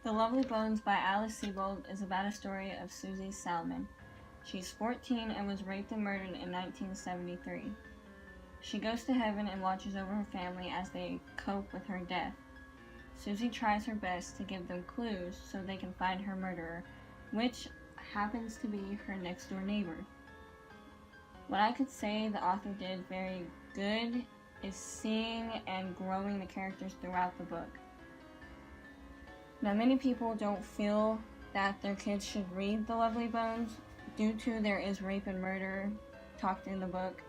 The Lovely Bones by Alice Sebold is about a story of Susie Salmon. She's 14 and was raped and murdered in 1973. She goes to heaven and watches over her family as they cope with her death. Susie tries her best to give them clues so they can find her murderer, which happens to be her next door neighbor. What I could say the author did very good is seeing and growing the characters throughout the book. Now, many people don't feel that their kids should read The Lovely Bones due to there is rape and murder talked in the book.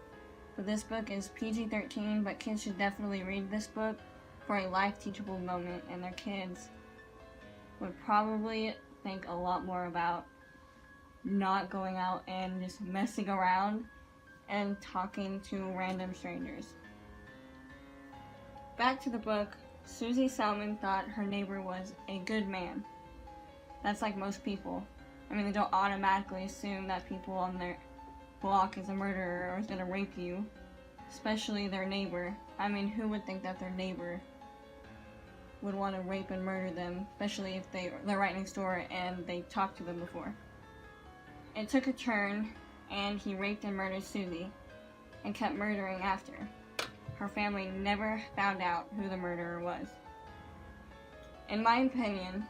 But this book is PG-13, but kids should definitely read this book for a life teachable moment, and their kids would probably think a lot more about not going out and just messing around and talking to random strangers. Back to the book. Susie Salmon thought her neighbor was a good man. That's like most people. I mean, they don't automatically assume that people on their block is a murderer or is going to rape you, especially their neighbor. I mean, who would think that their neighbor would want to rape and murder them, especially if they're right next door and they talked to them before. It took a turn, and he raped and murdered Susie and kept murdering after. Her family never found out who the murderer was. In my opinion,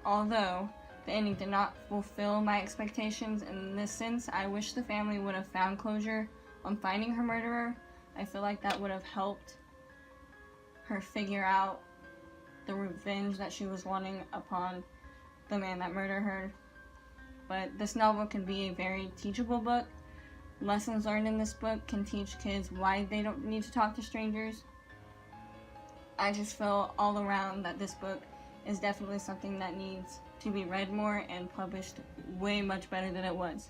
although the ending did not fulfill my expectations in this sense, I wish the family would have found closure on finding her murderer. I feel like that would have helped her figure out the revenge that she was wanting upon the man that murdered her. But this novel can be a very teachable book. Lessons learned in this book can teach kids why they don't need to talk to strangers. I just feel all around that this book is definitely something that needs to be read more and published way much better than it was.